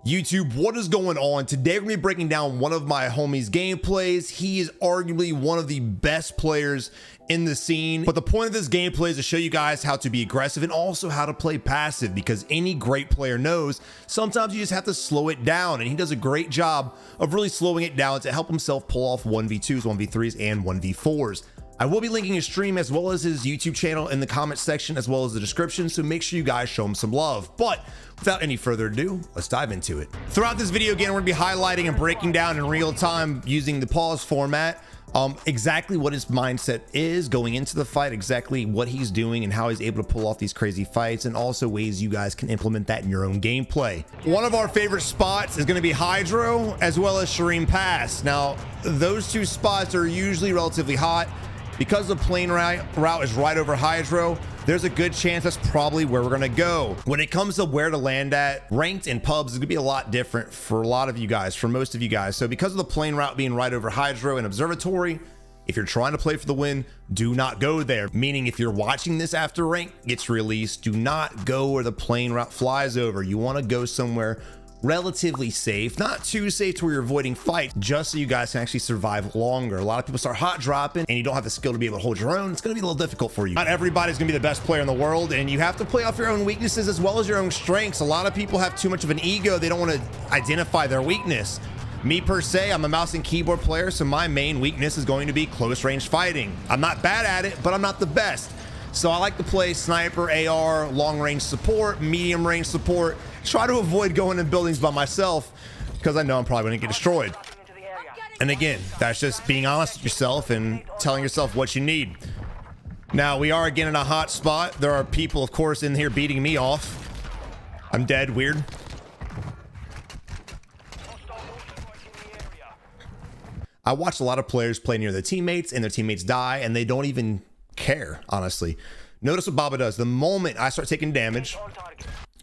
YouTube, what is going on? Today we're gonna be breaking down one of my homies' gameplays. He is arguably one of the best players in the scene, but the point of this gameplay is to show you guys how to be aggressive and also how to play passive, because any great player knows sometimes you just have to slow it down, and he does a great job of really slowing it down to help himself pull off 1v2s, 1v3s, and 1v4s. I will be linking his stream as well as his YouTube channel in the comment section as well as the description, so make sure you guys show him some love. But without any further ado, let's dive into it. Throughout this video, again, we're gonna be highlighting and breaking down in real time using the pause format exactly what his mindset is going into the fight, exactly what he's doing and how he's able to pull off these crazy fights, and also ways you guys can implement that in your own gameplay. One of our favorite spots is going to be Hydro as well as Shireen Pass. Now, those two spots are usually relatively hot. Because the plane route is right over Hydro, there's a good chance that's probably where we're gonna go. When it comes to where to land at, ranked and pubs is gonna be a lot different for a lot of you guys, for most of you guys. So because of the plane route being right over Hydro and Observatory, if you're trying to play for the win, do not go there. Meaning if you're watching this after rank gets released, do not go where the plane route flies over. You wanna go somewhere relatively safe, not too safe to where you're avoiding fights, just so you guys can actually survive longer. A lot of people start hot dropping and you don't have the skill to be able to hold your own. It's going to be a little difficult for you. Not everybody's going to be the best player in the world, and you have to play off your own weaknesses as well as your own strengths. A lot of people have too much of an ego. They don't want to identify their weakness. Me per se, I'm a mouse and keyboard player, so my main weakness is going to be close range fighting. I'm not bad at it, but I'm not the best. So I like to play sniper, AR, long range support, medium range support. Try to avoid going in buildings by myself because I know I'm probably going to get destroyed. And again, that's just being honest with yourself and telling yourself what you need. Now, we are again in a hot spot. There are people, of course, in here beating me off. I'm dead. Weird. I watch a lot of players play near their teammates and their teammates die and they don't even care, honestly. Notice what Baba does. The moment I start taking damage,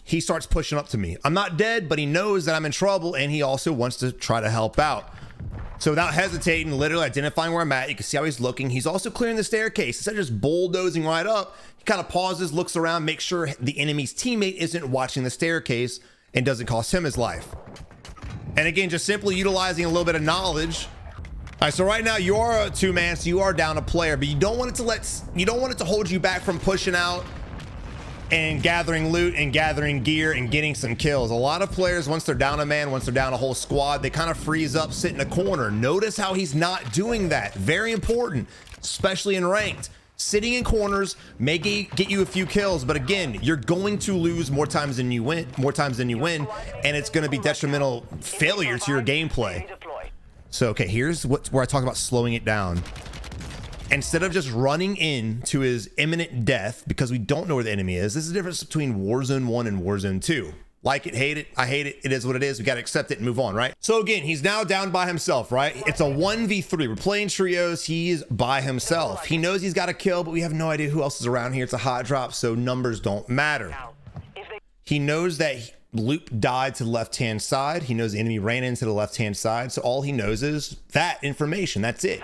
he starts pushing up to me. I'm not dead, but he knows that I'm in trouble, and he also wants to try to help out. So without hesitating, literally identifying where I'm at, you can see how he's looking. He's also clearing the staircase. Instead of just bulldozing right up, he kind of pauses, looks around, makes sure the enemy's teammate isn't watching the staircase and doesn't cost him his life. And again, just simply utilizing a little bit of knowledge. All right, so right now you are a two-man, so you are down a player, but you don't want it to hold you back from pushing out and gathering loot and gathering gear and getting some kills. A lot of players, once they're down a man, once they're down a whole squad, they kind of freeze up, sit in a corner. Notice how he's not doing that. Very important, especially in ranked. Sitting in corners may get you a few kills, but again, you're going to lose more times than you win, and it's going to be detrimental failure to your gameplay. So, okay, here's where I talk about slowing it down. Instead of just running in to his imminent death because we don't know where the enemy is, this is the difference between Warzone 1 and Warzone 2. Like it, hate it, I hate it, it is what it is. We got to accept it and move on, right? So again, he's now down by himself, right? It's a 1v3. We're playing trios. He's by himself. He knows he's got a kill, but we have no idea who else is around here. It's a hot drop, so numbers don't matter. He knows that Loop died to the left-hand side. He knows the enemy ran into the left-hand side, so all he knows is that information. That's it.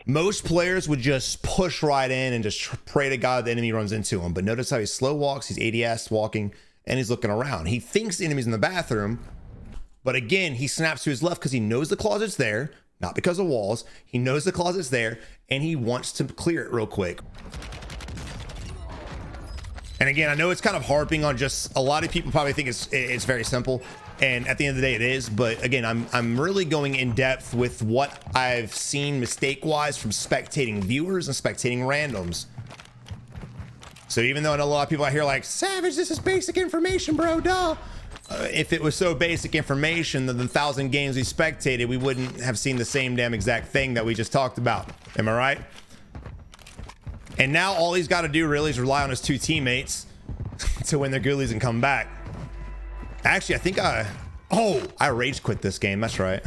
Most players would just push right in and just pray to God the enemy runs into him. But notice how he slow walks, he's ADS walking, and he's looking around. He thinks the enemy's in the bathroom, but again, he snaps to his left because he knows the closet's there, not because of walls. He knows the closet's there, and he wants to clear it real quick. And again, I know it's kind of harping on just a lot of people probably think it's very simple. And at the end of the day, it is. But again, I'm really going in depth with what I've seen mistake-wise from spectating viewers and spectating randoms. So even though I know a lot of people out here like, Savage, this is basic information, bro, duh. If it was so basic information, then the 1,000 games we spectated, we wouldn't have seen the same damn exact thing that we just talked about. Am I right? And now all he's got to do really is rely on his two teammates to win their ghoulies and come back. Actually, I think I rage quit this game. That's right.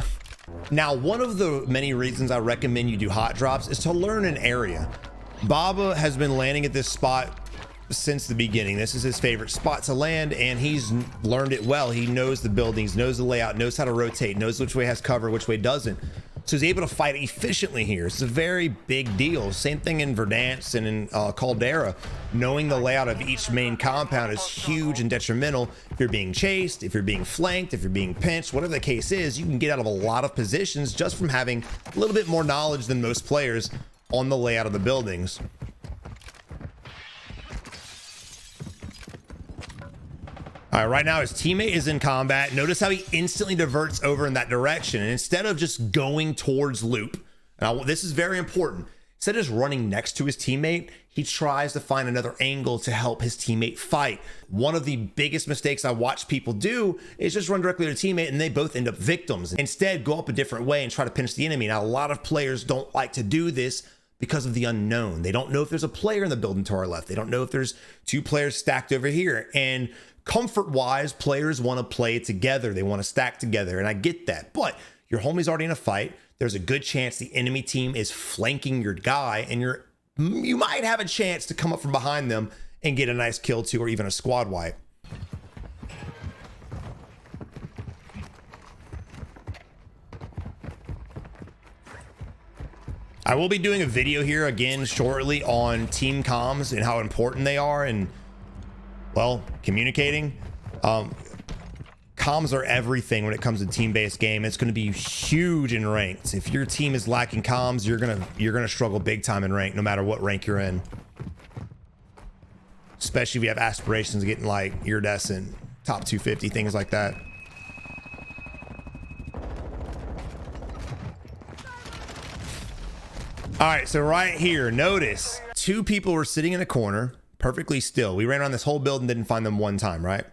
Now, one of the many reasons I recommend you do hot drops is to learn an area. Baba has been landing at this spot since the beginning. This is his favorite spot to land, and he's learned it well. He knows the buildings, knows the layout, knows how to rotate, knows which way has cover, which way doesn't. So he's able to fight efficiently here. It's a very big deal. Same thing in Verdansk and in Caldera. Knowing the layout of each main compound is huge and detrimental. If you're being chased, if you're being flanked, if you're being pinched, whatever the case is, you can get out of a lot of positions just from having a little bit more knowledge than most players on the layout of the buildings. All right, right now his teammate is in combat. Notice how he instantly diverts over in that direction. And instead of just going towards loop, now this is very important, instead of just running next to his teammate, he tries to find another angle to help his teammate fight. One of the biggest mistakes I watch people do is just run directly to their teammate and they both end up victims. Instead, go up a different way and try to pinch the enemy. Now, a lot of players don't like to do this because of the unknown. They don't know if there's a player in the building to our left. They don't know if there's two players stacked over here. And comfort-wise, players want to play together. They want to stack together, and I get that. But your homie's already in a fight. There's a good chance the enemy team is flanking your guy, and you might have a chance to come up from behind them and get a nice kill too, or even a squad wipe. I will be doing a video here again shortly on team comms and how important they are, and well, communicating. Comms are everything when it comes to team-based game. It's going to be huge in ranks. If your team is lacking comms, you're gonna struggle big time in rank, no matter what rank you're in. Especially if you have aspirations of getting like iridescent, top 250, things like that. All right, so right here, notice two people were sitting in a corner, perfectly still. We ran around this whole building, didn't find them one time, right?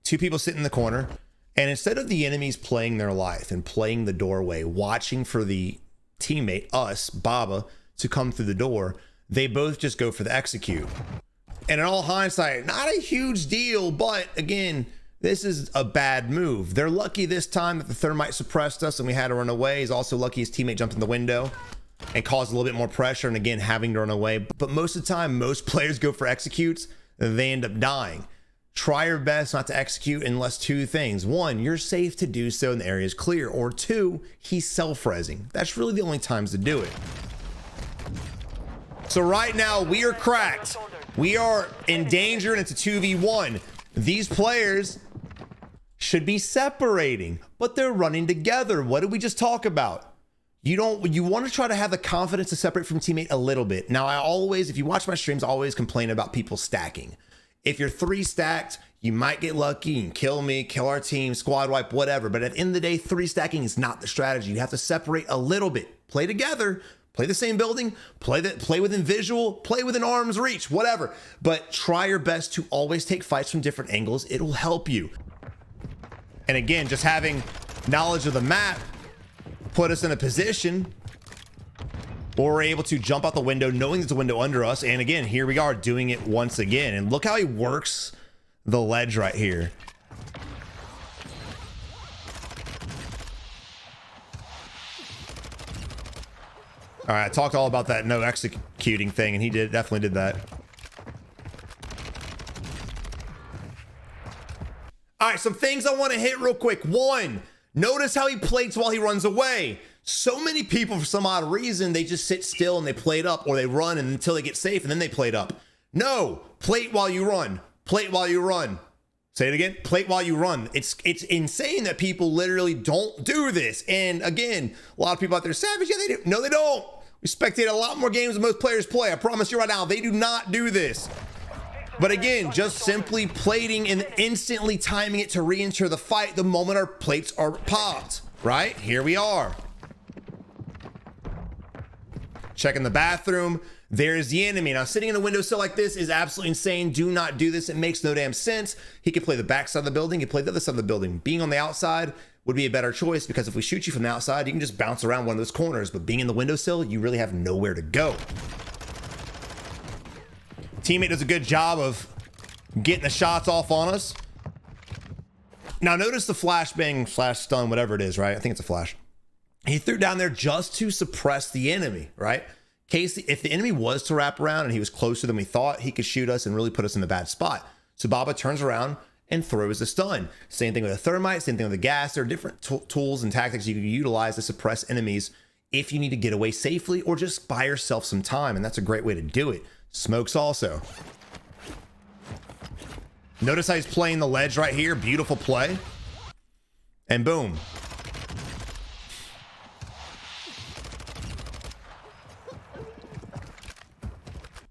Two people sitting in the corner, and instead of the enemies playing their life and playing the doorway, watching for the teammate, us, Baba, to come through the door, they both just go for the execute. And in all hindsight, not a huge deal, but again, this is a bad move. They're lucky this time that the thermite suppressed us and we had to run away. He's also lucky his teammate jumped in the window and caused a little bit more pressure, and again, having to run away. But most of the time, most players go for executes, they end up dying. Try your best not to execute unless two things. One, you're safe to do so and the area is clear. Or two, he's self-rezzing. That's really the only times to do it. So right now, we are cracked. We are endangered. It's a 2v1. These players should be separating, but they're running together. What did we just talk about? You want to try to have the confidence to separate from teammate a little bit. Now, if you watch my streams, I always complain about people stacking. If you're 3 stacked, you might get lucky and kill me, kill our team, squad wipe, whatever. But at the end of the day, 3 stacking is not the strategy. You have to separate a little bit. Play together, play the same building, play within visual, play within arm's reach, whatever. But try your best to always take fights from different angles. It'll help you. And again, just having knowledge of the map put us in a position where we're able to jump out the window knowing there's a window under us. And again, here we are doing it once again. And look how he works the ledge right here. All right, I talked all about that no executing thing, and he definitely did that. All right, some things I want to hit real quick. One, notice how he plates while he runs away. So many people, for some odd reason, they just sit still and they plate up, or they run until they get safe and then they plate up. No, plate while you run. Plate while you run. Say it again. Plate while you run. It's insane that people literally don't do this. And again, a lot of people out there are savage. Yeah, they do. No, they don't. We spectate a lot more games than most players play. I promise you right now, they do not do this. But again, just simply plating and instantly timing it to re-enter the fight the moment our plates are popped. Right? Here we are. Checking the bathroom. There's the enemy. Now, sitting in a windowsill like this is absolutely insane. Do not do this. It makes no damn sense. He could play the back side of the building. He could play the other side of the building. Being on the outside would be a better choice, because if we shoot you from the outside, you can just bounce around one of those corners. But being in the windowsill, you really have nowhere to go. Teammate does a good job of getting the shots off on us. Now, notice the flashbang, flash stun, whatever it is, right? I think it's a flash. He threw down there just to suppress the enemy, right? If the enemy was to wrap around and he was closer than we thought, he could shoot us and really put us in a bad spot. So Baba turns around and throws a stun. Same thing with a thermite, same thing with the gas. There are different tools and tactics you can utilize to suppress enemies if you need to get away safely or just buy yourself some time, and that's a great way to do it. Smokes also. Notice how he's playing the ledge right here. Beautiful play. And boom.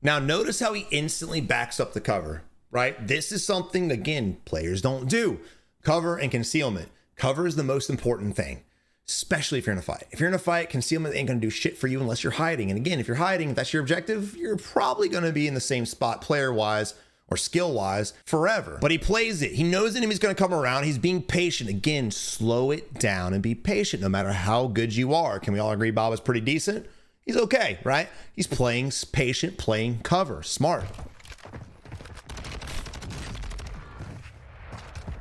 Now notice how he instantly backs up the cover, right? This is something, again, players don't do. Cover and concealment. Cover is the most important thing, especially if you're in a fight. If you're in a fight, concealment ain't gonna do shit for you unless you're hiding. And again, if you're hiding, if that's your objective, you're probably gonna be in the same spot player-wise or skill-wise forever. But he plays it. He knows the enemy's gonna come around. He's being patient. Again, slow it down and be patient no matter how good you are. Can we all agree Baba's pretty decent? He's okay, right? He's playing patient, playing cover. Smart.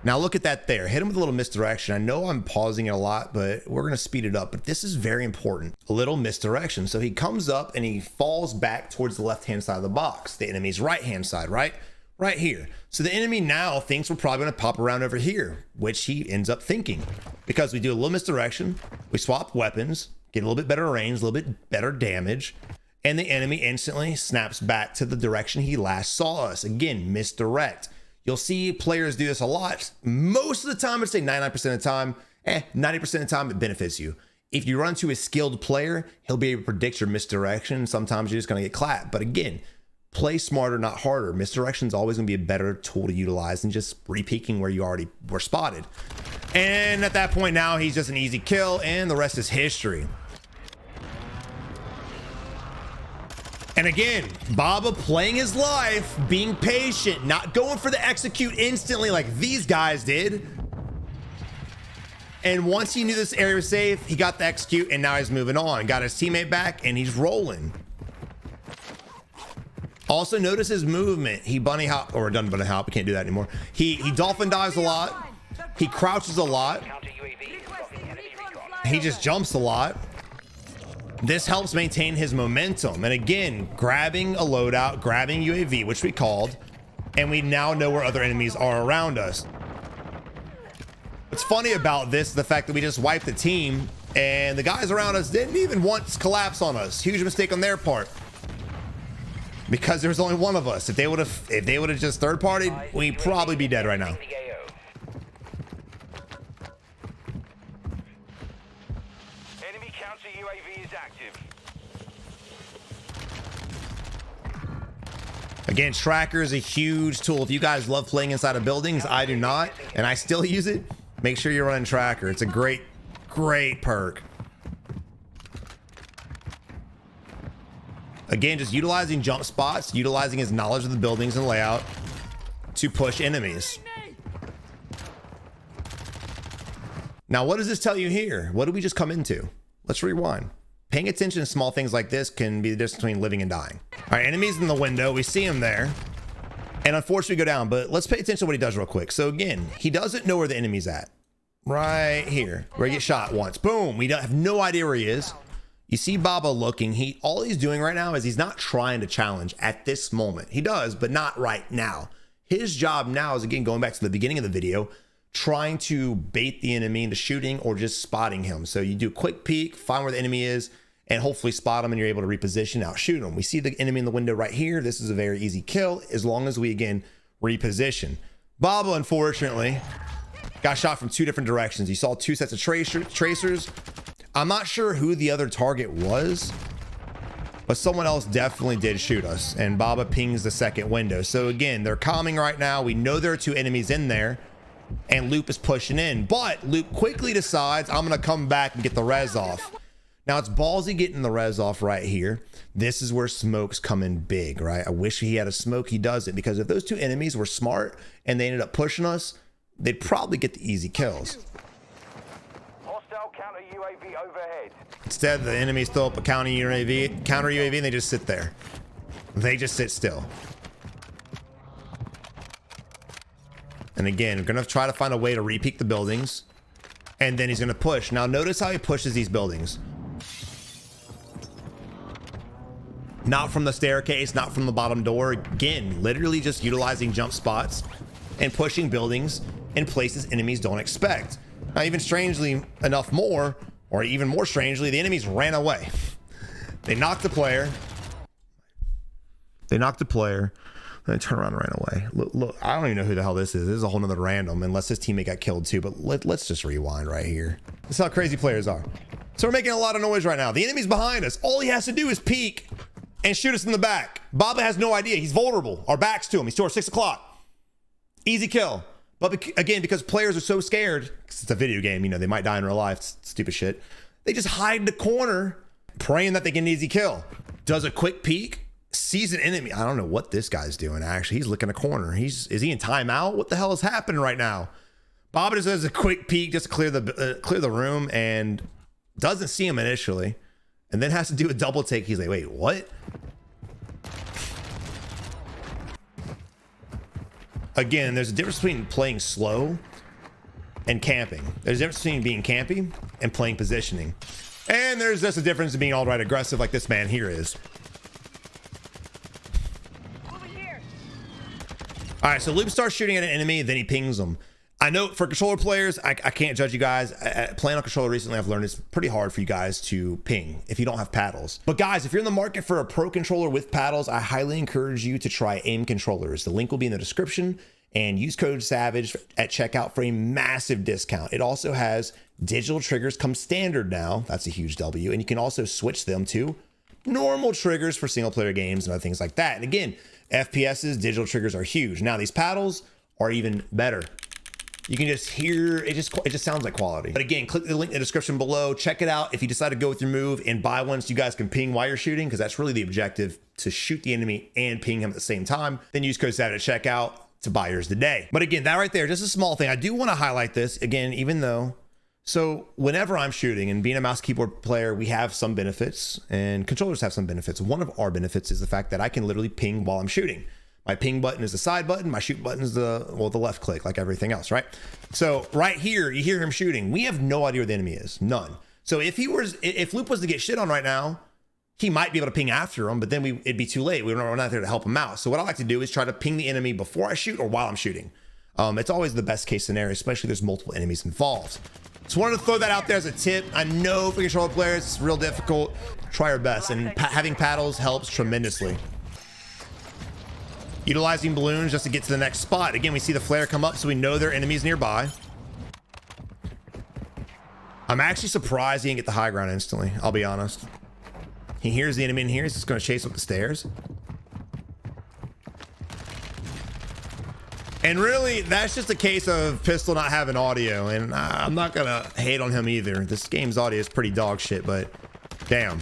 Now look at that there. Hit him with a little misdirection. I know I'm pausing it a lot, but we're going to speed it up. But this is very important. A little misdirection. So he comes up and he falls back towards the left-hand side of the box. The enemy's right-hand side, right? Right here. So the enemy now thinks we're probably going to pop around over here, which he ends up thinking. Because we do a little misdirection. We swap weapons. Get a little bit better range, a little bit better damage, and the enemy instantly snaps back to the direction he last saw us. Again, misdirect. You'll see players do this a lot. Most of the time, I'd say 99% of the time, 90% of the time, it benefits you. If you run to a skilled player, he'll be able to predict your misdirection. Sometimes you're just going to get clapped. But again, play smarter, not harder. Misdirection is always going to be a better tool to utilize than just re-peeking where you already were spotted. And at that point now, he's just an easy kill, and the rest is history. And again, Baba playing his life, being patient, not going for the execute instantly like these guys did. And once he knew this area was safe, he got the execute, and now he's moving on. Got his teammate back, and he's rolling. Also, notice his movement. He bunny hop, or done bunny hop. We can't do that anymore. He dolphin dives a lot. He crouches a lot. He just jumps a lot. This helps maintain his momentum. And again, grabbing a loadout, grabbing UAV, which we called, and we now know where other enemies are around us. What's funny about this is the fact that we just wiped the team and the guys around us didn't even once collapse on us. Huge mistake on their part. Because there's only one of us. If they would have just third partied, we'd probably be dead right now. Enemy counter UAV is active. Again, tracker is a huge tool. If you guys love playing inside of buildings, I do not, and I still use it. Make sure you're running tracker. It's a great perk. Again, just utilizing jump spots, utilizing his knowledge of the buildings and layout to push enemies. Now, what does this tell you here? What did we just come into? Let's rewind. Paying attention to small things like this can be the difference between living and dying. All right, enemies in the window. We see him there. And unfortunately, go down. But let's pay attention to what he does real quick. So again, he doesn't know where the enemy's at. Right here, where he gets shot once. Boom. We don't have no idea where he is. You see Baba looking. All he's doing right now is he's not trying to challenge at this moment. He does, but not right now. His job now is, again, going back to the beginning of the video, trying to bait the enemy into shooting or just spotting him. So you do a quick peek, find where the enemy is, and hopefully spot him, and you're able to reposition, outshoot him. We see the enemy in the window right here. This is a very easy kill as long as we, again, reposition. Baba, unfortunately, got shot from two different directions. You saw two sets of tracers. I'm not sure who the other target was, but someone else definitely did shoot us, and Baba pings the second window. So again, they're calming right now. We know there are two enemies in there, and Loop is pushing in, but Loop quickly decides, I'm going to come back and get the res off. Now, it's ballsy getting the res off right here. This is where smokes come in big, right? I wish he had a smoke. He doesn't, because if those two enemies were smart and they ended up pushing us, they'd probably get the easy kills. Hostile counter UAV overhead. Instead, the enemies throw up a counter UAV, and they just sit there. They just sit still. And again, we're gonna try to find a way to re-peek the buildings, and then he's gonna push. Now, notice how he pushes these buildings. Not from the staircase, not from the bottom door. Again, literally just utilizing jump spots and pushing buildings in places enemies don't expect. Now, even strangely enough more, Or even more strangely, the enemies ran away. They knocked the player. They knocked the player. Then they turned around and ran away. Look, I don't even know who the hell this is. This is a whole nother random, unless his teammate got killed too. But let's just rewind right here. This is how crazy players are. So we're making a lot of noise right now. The enemy's behind us. All he has to do is peek and shoot us in the back. Baba has no idea. He's vulnerable. Our back's to him. He's towards 6 o'clock. Easy kill. But again, because players are so scared, because it's a video game, you know, they might die in real life, stupid shit. They just hide in the corner, praying that they get an easy kill. Does a quick peek, sees an enemy. I don't know what this guy's doing, actually. He's looking a corner. Is he in timeout? What the hell is happening right now? Baba just does a quick peek just to clear the room and doesn't see him initially, and then has to do a double take. He's like, wait, what? Again, there's a difference between playing slow and camping. There's a difference between being campy and playing positioning. And there's just a difference in being all right aggressive like this man here is. All right, so Loop starts shooting at an enemy, then he pings them. I know for controller players, I can't judge you guys. Playing on controller recently, I've learned it's pretty hard for you guys to ping if you don't have paddles. But guys, if you're in the market for a pro controller with paddles, I highly encourage you to try AIM controllers. The link will be in the description, and use code SAVAGE at checkout for a massive discount. It also has digital triggers come standard now. That's a huge W. And you can also switch them to normal triggers for single player games and other things like that. And again, FPS's digital triggers are huge. Now these paddles are even better. You can just hear it just sounds like quality. But again, click the link in the description below, check it out. If you decide to go with your move and buy one so you guys can ping while you're shooting, because that's really the objective, to shoot the enemy and ping him at the same time, then use code SAVAGE at checkout to buy yours today. But again, that right there, just a small thing. I do want to highlight this again, even though, so whenever I'm shooting, and being a mouse keyboard player, we have some benefits and controllers have some benefits. One of our benefits is the fact that I can literally ping while I'm shooting. My ping button is the side button. My shoot button is the left click, like everything else, right? So right here, you hear him shooting. We have no idea where the enemy is, none. So if Loop was to get shit on right now, he might be able to ping after him, but then it'd be too late. We're not there to help him out. So what I like to do is try to ping the enemy before I shoot or while I'm shooting. It's always the best case scenario, especially if there's multiple enemies involved. Just wanted to throw that out there as a tip. I know for controller players, it's real difficult. Try our best, and having paddles helps tremendously. Utilizing balloons just to get to the next spot. Again, we see the flare come up, so we know there are enemies nearby. I'm actually surprised he didn't get the high ground instantly, I'll be honest. He hears the enemy in here. He's just going to chase up the stairs. And really, that's just a case of Pistol not having audio. And I'm not going to hate on him either. This game's audio is pretty dog shit, but damn.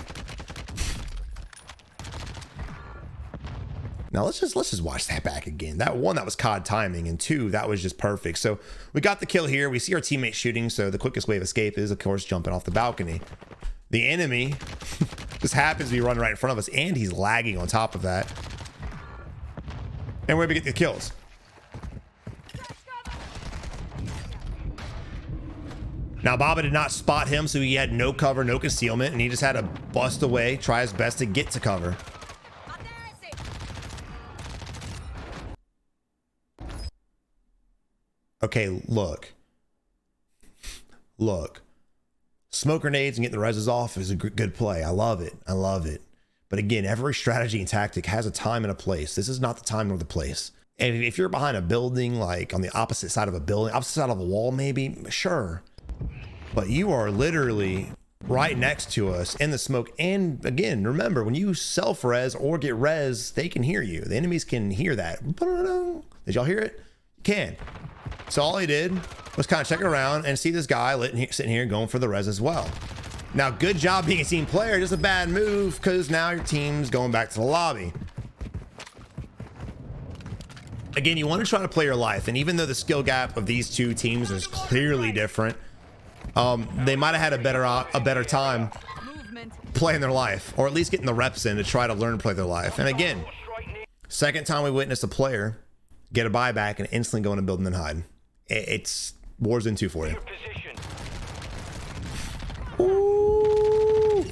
Now let's just watch that back again. That one, that was COD timing, and two, that was just perfect. So we got the kill here. We see our teammate shooting, so the quickest way of escape is, of course, jumping off the balcony. The enemy just happens to be running right in front of us, and he's lagging on top of that. And we're able to get the kills. Now Baba did not spot him, so he had no cover, no concealment, and he just had to bust away, try his best to get to cover. Okay, look. Smoke grenades and getting the reses off is a good play. I love it. I love it. But again, every strategy and tactic has a time and a place. This is not the time nor the place. And if you're behind a building, like on the opposite side of a building, opposite side of a wall, maybe, sure. But you are literally right next to us in the smoke. And again, remember, when you self-res or get res, they can hear you. The enemies can hear that. Did y'all hear it? You can. So all he did was kind of check around and see this guy sitting here going for the res as well. Now, good job being a team player. Just a bad move, because now your team's going back to the lobby. Again, you want to try to play your life. And even though the skill gap of these two teams is clearly different, they might have had a better time playing their life, or at least getting the reps in to try to learn to play their life. And again, second time we witnessed a player get a buyback and instantly go in a building and hide. It's Warzone 2 for you. Ooh.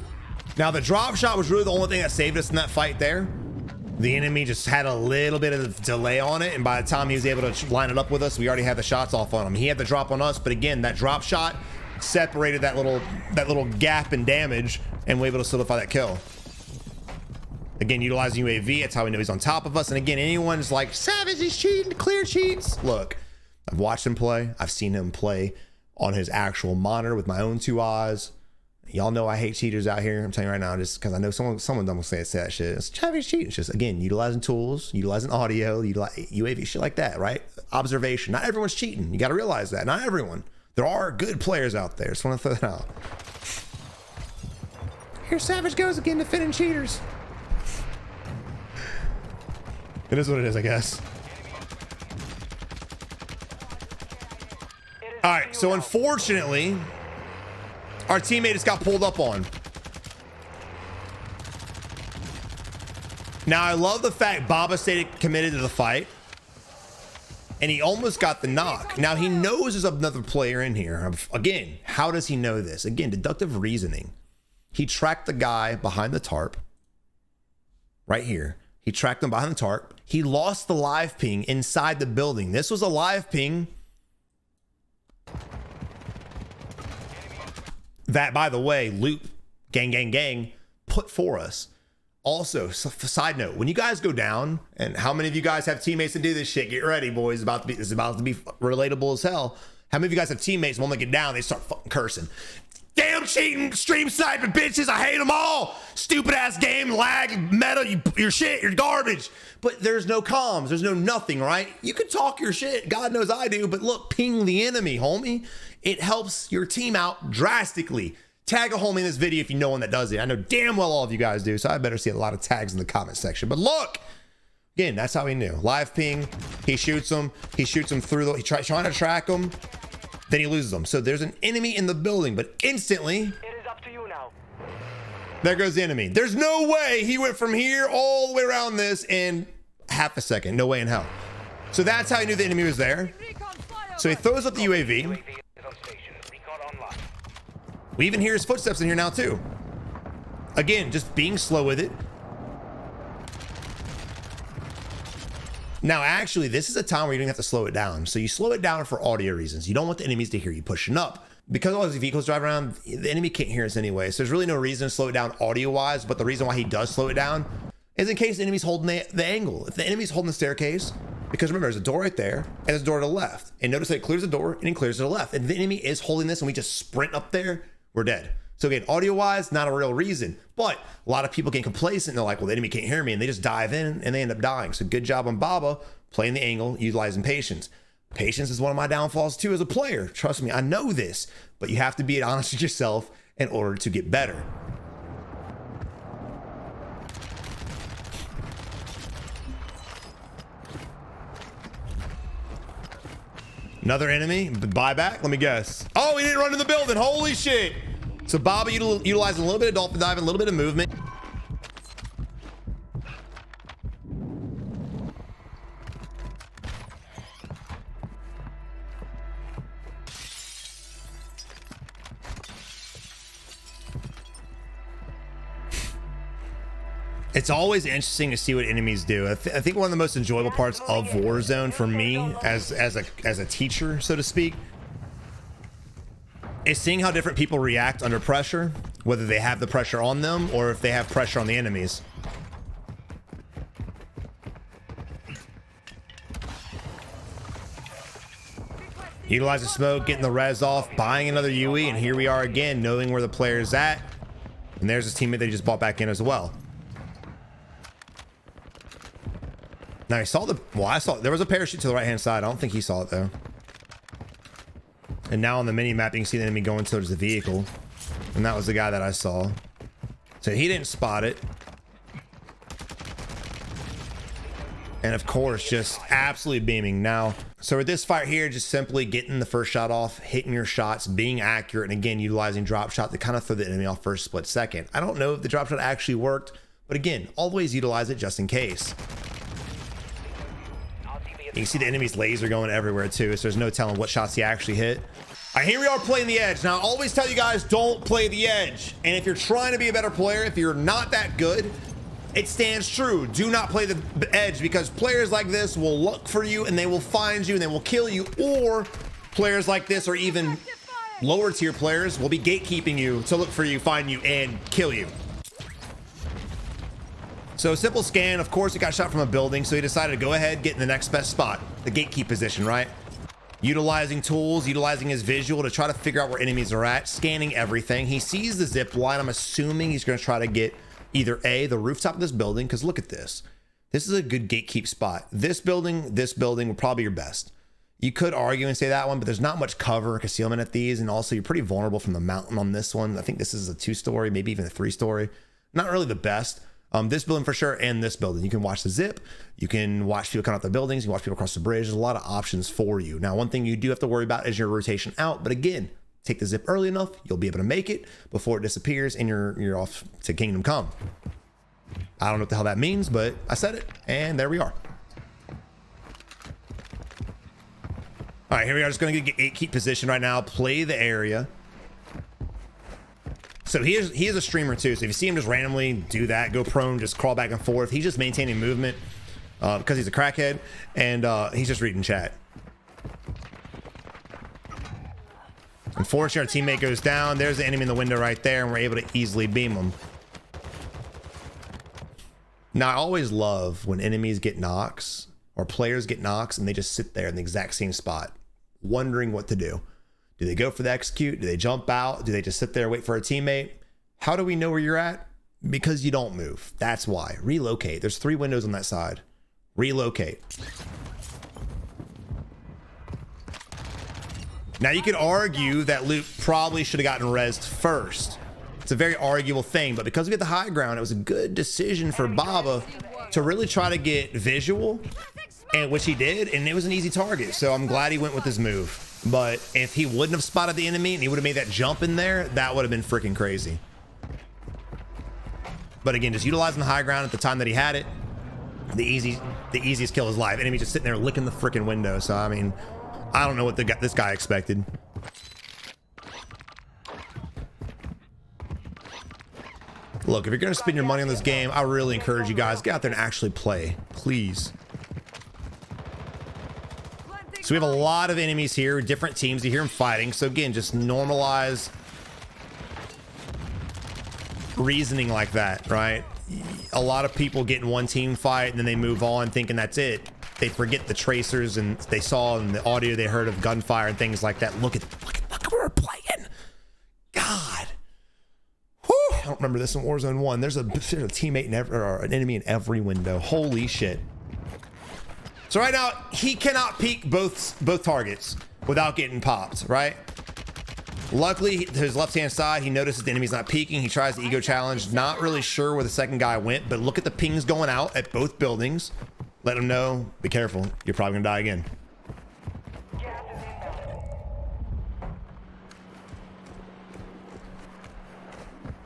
Now the drop shot was really the only thing that saved us in that fight there. The enemy just had a little bit of delay on it, and by the time he was able to line it up with us, we already had the shots off on him. He had the drop on us, but again, that drop shot separated that little gap in damage and were able to solidify that kill. Again, utilizing UAV, that's how we know he's on top of us. And again, anyone's like, Savage, he's cheating, clear cheats. Look, I've watched him play. I've seen him play on his actual monitor with my own 2 eyes. Y'all know I hate cheaters out here. I'm telling you right now, just because I know someone don't say that shit. It's Savage cheating. It's just, again, utilizing tools, utilizing audio, UAV, shit like that, right? Observation. Not everyone's cheating. You got to realize that. Not everyone. There are good players out there. Just want to throw that out. Here Savage goes again, defending cheaters. It is what it is, I guess. All right, so unfortunately, our teammate just got pulled up on. Now, I love the fact Baba stayed committed to the fight, and he almost got the knock. Now, he knows there's another player in here. Again, how does he know this? Again, deductive reasoning. He tracked the guy behind the tarp, right here. He tracked him behind the tarp. He lost the live ping inside the building. This was a live ping that, by the way, Loop gang put for us. Also, side note, when you guys go down, and how many of you guys have teammates that do this shit? Get ready, boys. It's about to be relatable as hell. How many of you guys have teammates, when they get down, they start fucking cursing? Damn cheating, stream sniping bitches. I hate them all. Stupid ass game, lag, meta, your shit, you're garbage. But there's no comms, there's no nothing, right? You can talk your shit, God knows I do, but look, ping the enemy, homie. It helps your team out drastically. Tag a homie in this video if you know one that does it. I know damn well all of you guys do, so I better see a lot of tags in the comment section. But look, again, that's how he knew. Live ping, he shoots him through the, trying to track him. Then he loses them. So there's an enemy in the building, but instantly, It is up to you now. there goes the enemy. There's no way he went from here all the way around this in half a second. No way in hell. So that's how he knew the enemy was there. So he throws up the UAV. UAV is on station. Recon online. We even hear his footsteps in here now too. Again, just being slow with it. Now, actually, this is a time where you don't have to slow it down. So you slow it down for audio reasons. You don't want the enemies to hear you pushing up. Because all these vehicles drive around, the enemy can't hear us anyway. So there's really no reason to slow it down audio-wise. But the reason why he does slow it down is in case the enemy's holding the angle. If the enemy's holding the staircase, because remember, there's a door right there, and there's a door to the left. And notice that it clears the door, and it clears to the left. And the enemy is holding this, and we just sprint up there, we're dead. So again, audio-wise, not a real reason. But a lot of people get complacent, and they're like, well, the enemy can't hear me, and they just dive in, and they end up dying. So good job on Baba, playing the angle, utilizing patience. Patience is one of my downfalls too as a player. Trust me, I know this, but you have to be honest with yourself in order to get better. Another enemy, buyback, let me guess. Oh, he didn't run in the building, holy shit. So Baba utilizing a little bit of dolphin diving, a little bit of movement. It's always interesting to see what enemies do. I think one of the most enjoyable parts of Warzone for me as a teacher, so to speak, is seeing how different people react under pressure, whether they have the pressure on them or if they have pressure on the enemies. Utilizing smoke, getting the res off, buying another UE, and here we are again, knowing where the player's at. And there's his teammate that he just bought back in as well. Now, he saw the, well, I saw, there was a parachute to the right-hand side. I don't think he saw it, though. And now on the mini-map, you can see the enemy going towards the vehicle. And that was the guy that I saw. So he didn't spot it. And of course, just absolutely beaming. Now, so with this fight here, just simply getting the first shot off, hitting your shots, being accurate, and again, utilizing drop shot to kind of throw the enemy off for a split second. I don't know if the drop shot actually worked, but again, always utilize it just in case. You can see the enemy's laser going everywhere too, so there's no telling what shots he actually hit. All right, here we are playing the edge. Now, I always tell you guys, don't play the edge. And if you're trying to be a better player, if you're not that good, it stands true. Do not play the edge, because players like this will look for you and they will find you and they will kill you. Or players like this are even Lower tier players will be gatekeeping you to look for you, find you, and kill you. So simple scan, of course, he got shot from a building, so he decided to go ahead, get in the next best spot, the gatekeep position, right? Utilizing tools, utilizing his visual to try to figure out where enemies are at, scanning everything. He sees the zip line. I'm assuming he's going to try to get either A, the rooftop of this building, because look at this. This is a good gatekeep spot. This building were probably your best. You could argue and say that one, but there's not much cover or concealment at these, and also you're pretty vulnerable from the mountain on this one. I think this is a 2-story, maybe even a 3-story. Not really the best. This building for sure, and this building. You can watch the zip. You can watch people come out the buildings. You can watch people cross the bridge. There's a lot of options for you. Now, one thing you do have to worry about is your rotation out. But again, take the zip early enough, you'll be able to make it before it disappears, and you're off to Kingdom Come. I don't know what the hell that means, but I said it, and there we are. All right, here we are. Just going to get gatekeep position right now. Play the area. So he is a streamer too. So if you see him just randomly do that, go prone, just crawl back and forth, he's just maintaining movement because he's a crackhead, and he's just reading chat. Unfortunately, our teammate goes down. There's the enemy in the window right there, and we're able to easily beam him. Now, I always love when enemies get knocks or players get knocks and they just sit there in the exact same spot, wondering what to do. Do they go for the execute? Do they jump out? Do they just sit there and wait for a teammate? How do we know where you're at? Because you don't move. That's why. Relocate. There's 3 windows on that side. Relocate. Now you could argue that Luke probably should have gotten rezzed first. It's a very arguable thing, but because we get the high ground, it was a good decision for Baba to really try to get visual, and which he did, and it was an easy target. So I'm glad he went with his move. But if he wouldn't have spotted the enemy and he would have made that jump in there, that would have been freaking crazy. But again, just utilizing the high ground at the time that he had it, the easiest kill of his life. Enemy just sitting there licking the freaking window. So I mean, I don't know what this guy expected. Look, if you're gonna spend your money on this game, I really encourage you guys, get out there and actually play, please. So we have a lot of enemies here, different teams. You hear them fighting. So again, just normalize reasoning like that, right? A lot of people get in one team fight and then they move on thinking that's it. They forget the tracers and they saw in the audio they heard of gunfire and things like that. Look at where we're playing. God. Whew. I don't remember this in Warzone 1. There's a teammate in every, or an enemy in every window. Holy shit. So right now, he cannot peek both targets without getting popped, right? Luckily, to his left-hand side, he notices the enemy's not peeking. He tries the ego challenge. Not really sure where the second guy went, but look at the pings going out at both buildings. Let him know, be careful. You're probably gonna die again.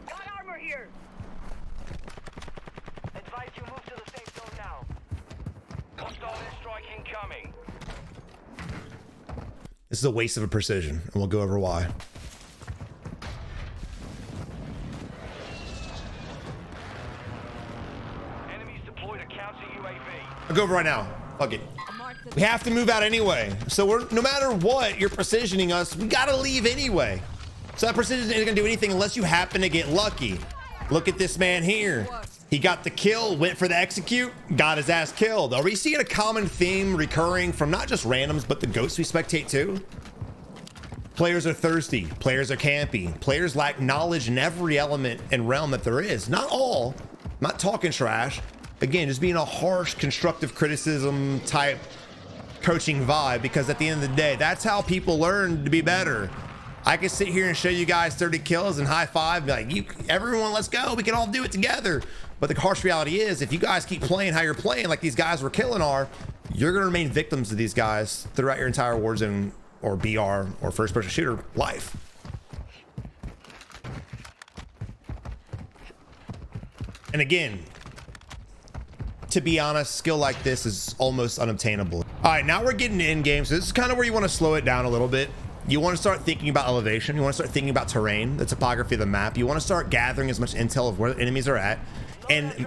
Got armor here. Advise you move to the safe zone now. Hostile airstrike incoming. This is a waste of a precision, and we'll go over why. Enemies deployed a counter UAV. I'll go over right now. Fuck it. We have to move out anyway. So no matter what you're precisioning us, we gotta leave anyway. So that precision isn't gonna do anything unless you happen to get lucky. Look at this man here. He got the kill, went for the execute, got his ass killed. Are we seeing a common theme recurring from not just randoms, but the ghosts we spectate too? Players are thirsty, players are campy, players lack knowledge in every element and realm that there is. Not all, I'm not talking trash. Again, just being a harsh, constructive criticism type coaching vibe, because at the end of the day, that's how people learn to be better. I can sit here and show you guys 30 kills and high five, be like, everyone, let's go. We can all do it together. But the harsh reality is, if you guys keep playing how you're playing, like these guys we're killing are, you're going to remain victims of these guys throughout your entire Warzone or BR or first person shooter life. And again, to be honest, skill like this is almost unobtainable. All right, now we're getting in game. So this is kind of where you want to slow it down a little bit. You want to start thinking about elevation. You want to start thinking about terrain, the topography of the map. You want to start gathering as much intel of where the enemies are at and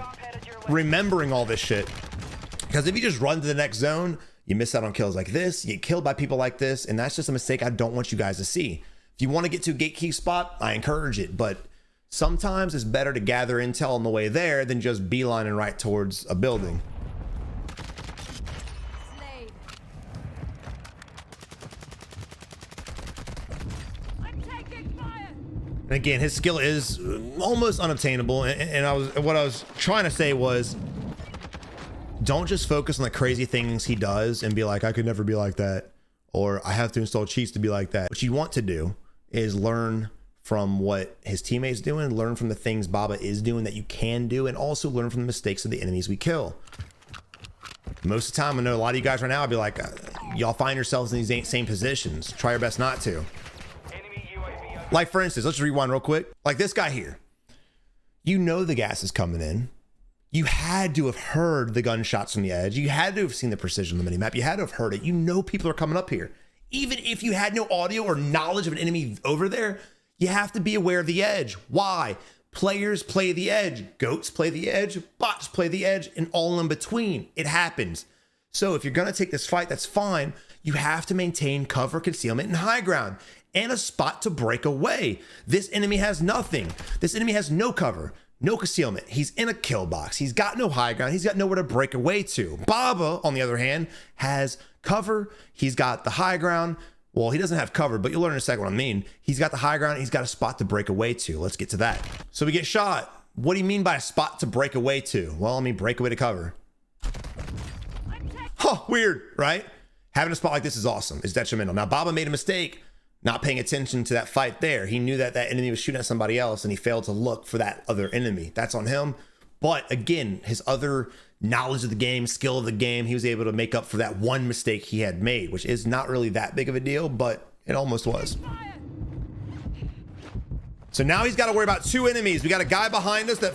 remembering all this shit. Because if you just run to the next zone, you miss out on kills like this, you get killed by people like this, and that's just a mistake I don't want you guys to see. If you want to get to a gatekeep spot, I encourage it, but sometimes it's better to gather intel on the way there than just beelining right towards a building. And again, his skill is almost unobtainable. And what I was trying to say was, don't just focus on the crazy things he does and be like, I could never be like that, or I have to install cheats to be like that. What you want to do is learn from what his teammates doing, learn from the things Baba is doing that you can do, and also learn from the mistakes of the enemies we kill. Most of the time, I know a lot of you guys right now, I'd be like, y'all find yourselves in these same positions. Try your best not to. Like, for instance, let's rewind real quick. Like this guy here. You know the gas is coming in. You had to have heard the gunshots from the edge. You had to have seen the precision of the minimap. You had to have heard it. You know people are coming up here. Even if you had no audio or knowledge of an enemy over there, you have to be aware of the edge. Why? Players play the edge. Goats play the edge. Bots play the edge, and all in between. It happens. So if you're going to take this fight, that's fine. You have to maintain cover, concealment, and high ground, and a spot to break away. This enemy has nothing. This enemy has no cover, no concealment. He's in a kill box. He's got no high ground. He's got nowhere to break away to. Baba, on the other hand, has cover. He's got the high ground. Well, he doesn't have cover, but you'll learn in a second what I mean. He's got the high ground. He's got a spot to break away to. Let's get to that. So we get shot. What do you mean by a spot to break away to? Well, I mean break away to cover. Huh, weird, right? Having a spot like this is awesome. It's detrimental. Now, Baba made a mistake not paying attention to that fight there. He knew that that enemy was shooting at somebody else, and he failed to look for that other enemy. That's on him. But again, his other knowledge of the game, skill of the game, he was able to make up for that one mistake he had made, which is not really that big of a deal, but it almost was. So now he's got to worry about two enemies. We got a guy behind us that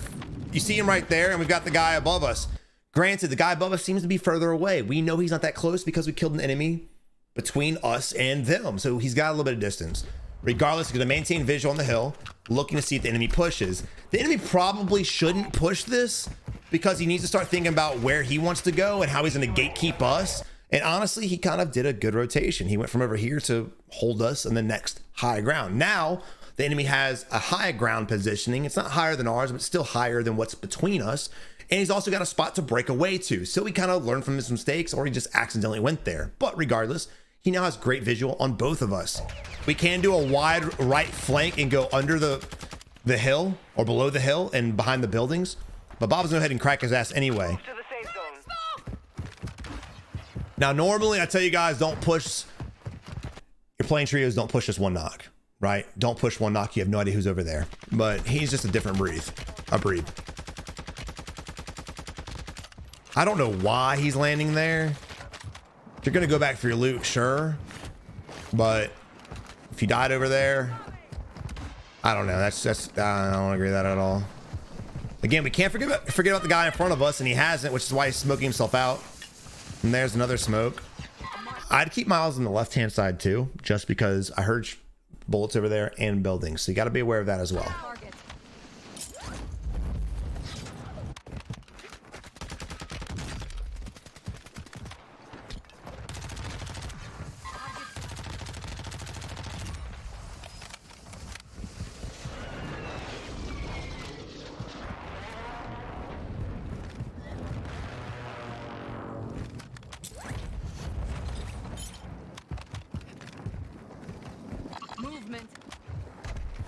you see him right there, and we've got the guy above us. Granted, the guy above us seems to be further away. We know he's not that close because we killed an enemy between us and them. So he's got a little bit of distance. Regardless, he's going to maintain visual on the hill, looking to see if the enemy pushes. The enemy probably shouldn't push this because he needs to start thinking about where he wants to go and how he's going to gatekeep us. And honestly, he kind of did a good rotation. He went from over here to hold us in the next high ground. Now, the enemy has a high ground positioning. It's not higher than ours, but it's still higher than what's between us. And he's also got a spot to break away to. So he kind of learned from his mistakes, or he just accidentally went there. But regardless, he now has great visual on both of us. We can do a wide right flank and go under the hill or below the hill and behind the buildings. But Bob's going to go ahead and crack his ass anyway. To the safe zone. Now, normally I tell you guys, don't push. You're playing trios, don't push just one knock, right? Don't push one knock. You have no idea who's over there. But he's just a different breed. I don't know why he's landing there. If you're going to go back for your loot, sure. But if you died over there, I don't know. I don't agree with that at all. Again, we can't forget about the guy in front of us, and he hasn't, which is why he's smoking himself out. And there's another smoke. I'd keep my eyes on the left-hand side too, just because I heard bullets over there and buildings. So you got to be aware of that as well.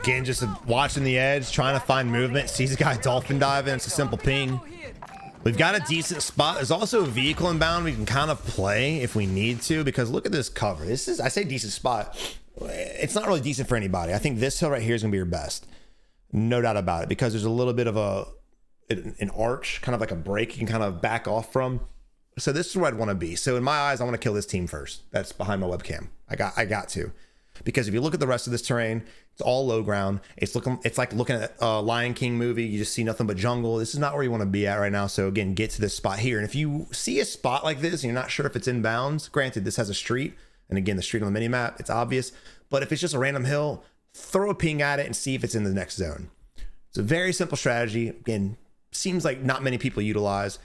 Again, just watching the edge, trying to find movement. Sees a guy dolphin diving. It's a simple ping. We've got a decent spot. There's also a vehicle inbound we can kind of play if we need to, because look at this cover. This is, I say decent spot. It's not really decent for anybody. I think this hill right here is going to be your best. No doubt about it, because there's a little bit of an arch, kind of like a break you can kind of back off from. So this is where I'd want to be. So in my eyes, I want to kill this team first. That's behind my webcam. I got to. Because if you look at the rest of this terrain, it's all low ground. It's like looking at a Lion King movie. You just see nothing but jungle. This is not where you want to be at right now. So again, get to this spot here. And if you see a spot like this and you're not sure if it's in bounds, granted, this has a street. And again, the street on the mini map, it's obvious. But if it's just a random hill, throw a ping at it and see if it's in the next zone. It's a very simple strategy. Again, seems like not many people utilize.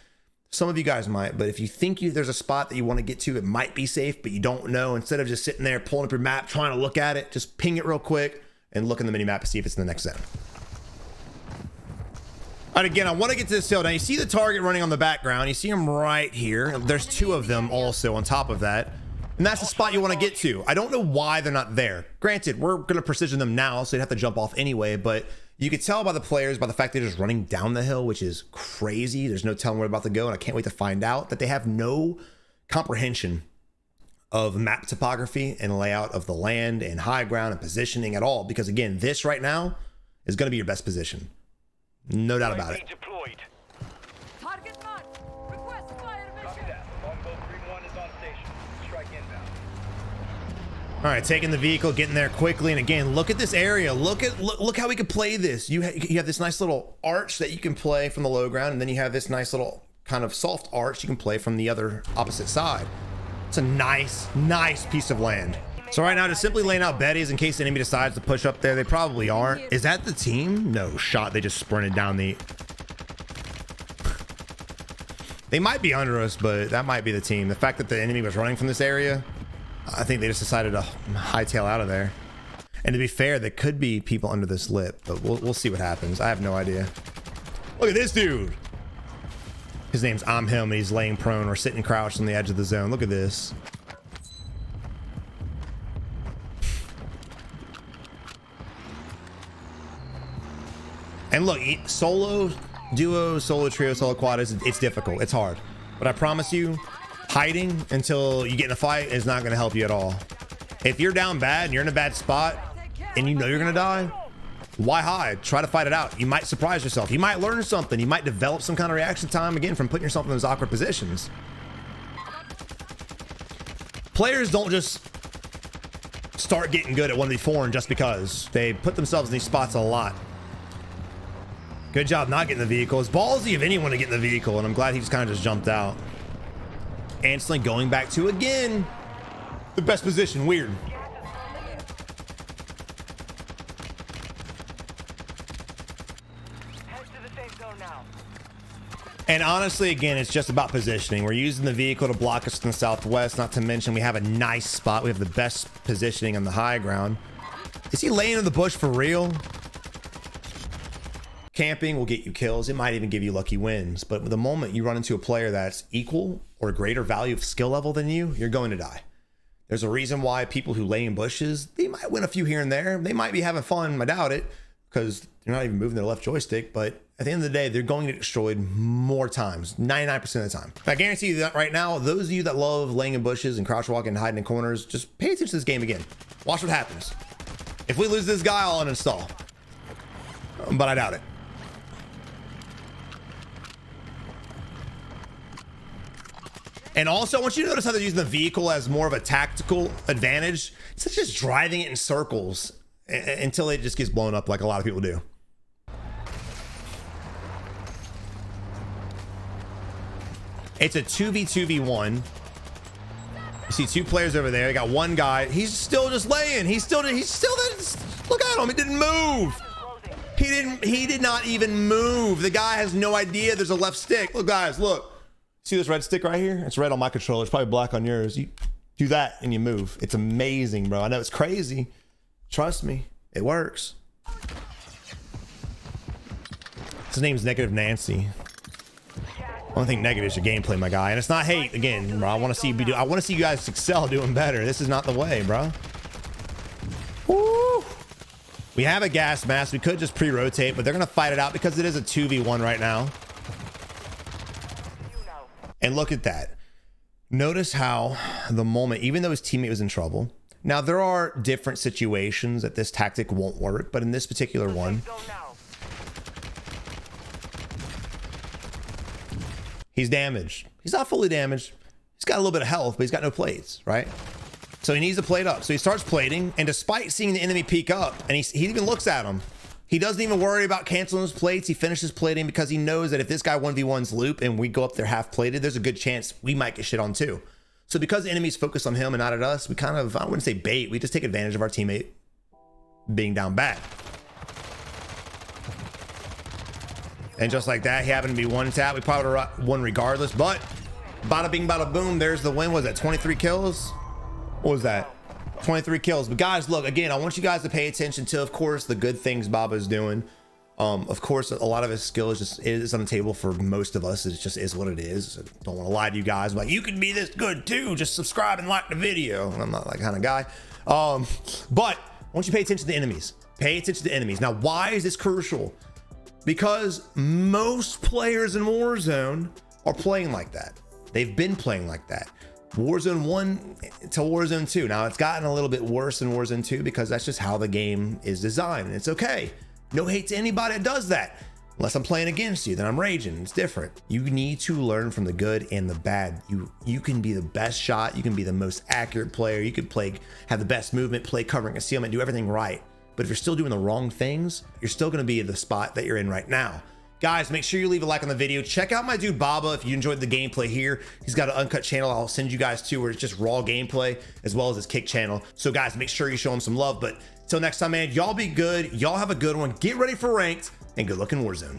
Some of you guys might, but if you think there's a spot that you want to get to, it might be safe, but you don't know, instead of just sitting there pulling up your map, trying to look at it, just ping it real quick and look in the mini map to see if it's in the next zone. All right, again, I want to get to this hill. Now you see the target running on the background. You see him right here. There's two of them also on top of that. And that's the spot you want to get to. I don't know why they're not there. Granted, we're going to precision them now, so you'd have to jump off anyway, but you could tell by the players, by the fact they're just running down the hill, which is crazy. There's no telling where they're about to go, and I can't wait to find out, that they have no comprehension of map topography and layout of the land and high ground and positioning at all. Because again, this right now is going to be your best position. No doubt about it. Deployed. Target marked. Request fire Copy mission. that. Longbow 3-1 is on station. Strike inbound. All right, taking the vehicle, getting there quickly. And again, look at this area. Look how we could play this. You have this nice little arch that you can play from the low ground, and then you have this nice little kind of soft arch you can play from the other opposite side. It's a nice piece of land. So right now, just simply laying out Betty's in case the enemy decides to push up there. They probably aren't. Is that the team? No shot. They just sprinted down the... They might be under us, but that might be the team. The fact that the enemy was running from this area, I think they just decided to hightail out of there. And to be fair, there could be people under this lip, but we'll see what happens. I have no idea. Look at this dude. His name's I'm Him, and he's laying prone or sitting crouched on the edge of the zone. Look at this. And look, solo, duo, solo trio, solo quad, it's difficult. It's hard. But I promise you, hiding until you get in a fight is not going to help you at all. If you're down bad and you're in a bad spot and you know you're going to die, why hide? Try to fight it out. You might surprise yourself. You might learn something. You might develop some kind of reaction time, again, from putting yourself in those awkward positions. Players don't just start getting good at 1v4 just because. They put themselves in these spots a lot. Good job not getting the vehicle. It's ballsy of anyone to get in the vehicle, and I'm glad he just kind of just jumped out. Instantly going back to, again, the best position. Weird. Head to the safe zone now. And honestly, again, it's just about positioning. We're using the vehicle to block us from the southwest, not to mention we have a nice spot. We have the best positioning on the high ground. Is he laying in the bush for real? Camping will get you kills. It might even give you lucky wins. But the moment you run into a player that's equal or greater value of skill level than you, you're going to die. There's a reason why people who lay in bushes, they might win a few here and there. They might be having fun. I doubt it, because they're not even moving their left joystick. But at the end of the day, they're going to get destroyed more times, 99% of the time. I guarantee you that right now, those of you that love laying in bushes and crouch walking and hiding in corners, just pay attention to this game again. Watch what happens. If we lose this guy, I'll uninstall. But I doubt it. And also, I want you to notice how they're using the vehicle as more of a tactical advantage. It's just driving it in circles until it just gets blown up like a lot of people do. It's a 2v2v1. You see two players over there. They got one guy. He's still just laying. He's still look at him. He didn't move. He did not even move. The guy has no idea there's a left stick. Look, guys, look. See this red stick right here? It's red on my controller. It's probably black on yours. You do that and you move. It's amazing, bro. I know it's crazy. Trust me, it works. His name's Negative Nancy. Only thing negative is your gameplay, my guy. And it's not hate. Again, bro, I want to see you guys excel doing better. This is not the way, bro. Woo! We have a gas mask. We could just pre-rotate, but they're going to fight it out because it is a 2v1 right now. And look at that. Notice how the moment, even though his teammate was in trouble. Now, there are different situations that this tactic won't work, but in this particular one, he's damaged. He's not fully damaged. He's got a little bit of health, but he's got no plates, right? So he needs to plate up. So he starts plating, and despite seeing the enemy peek up, and he even looks at him, he doesn't even worry about canceling his plates. He finishes plating because he knows that if this guy 1v1's loop and we go up there half plated, there's a good chance we might get shit on too. So because the enemy's focused on him and not at us, we kind of, I wouldn't say bait, we just take advantage of our teammate being down bad. And just like that, he happened to be one tap. We probably would have won regardless, but bada bing, bada boom. There's the win. Was that 23 kills? What was that? 23 kills. But guys, look, again, I want you guys to pay attention to, of course, the good things Baba is doing. Of course, a lot of his skill is on the table for most of us. It just is what it is. I don't want to lie to you guys. I'm like, you can be this good too. Just subscribe and like the video. I'm not that kind of guy. But I want you to pay attention to the enemies. Pay attention to the enemies. Now, why is this crucial? Because most players in Warzone are playing like that. They've been playing like that. Warzone 1 to Warzone 2. Now, it's gotten a little bit worse in Warzone 2 because that's just how the game is designed. And it's okay. No hate to anybody that does that. Unless I'm playing against you, then I'm raging. It's different. You need to learn from the good and the bad. You can be the best shot. You can be the most accurate player. You could have the best movement, play covering concealment, do everything right. But if you're still doing the wrong things, you're still going to be in the spot that you're in right now. Guys, make sure you leave a like on the video. Check out my dude Baba if you enjoyed the gameplay here. He's got an uncut channel I'll send you guys to where it's just raw gameplay, as well as his kick channel. So guys, make sure you show him some love. But until next time, man, y'all be good. Y'all have a good one. Get ready for ranked, and good luck in Warzone.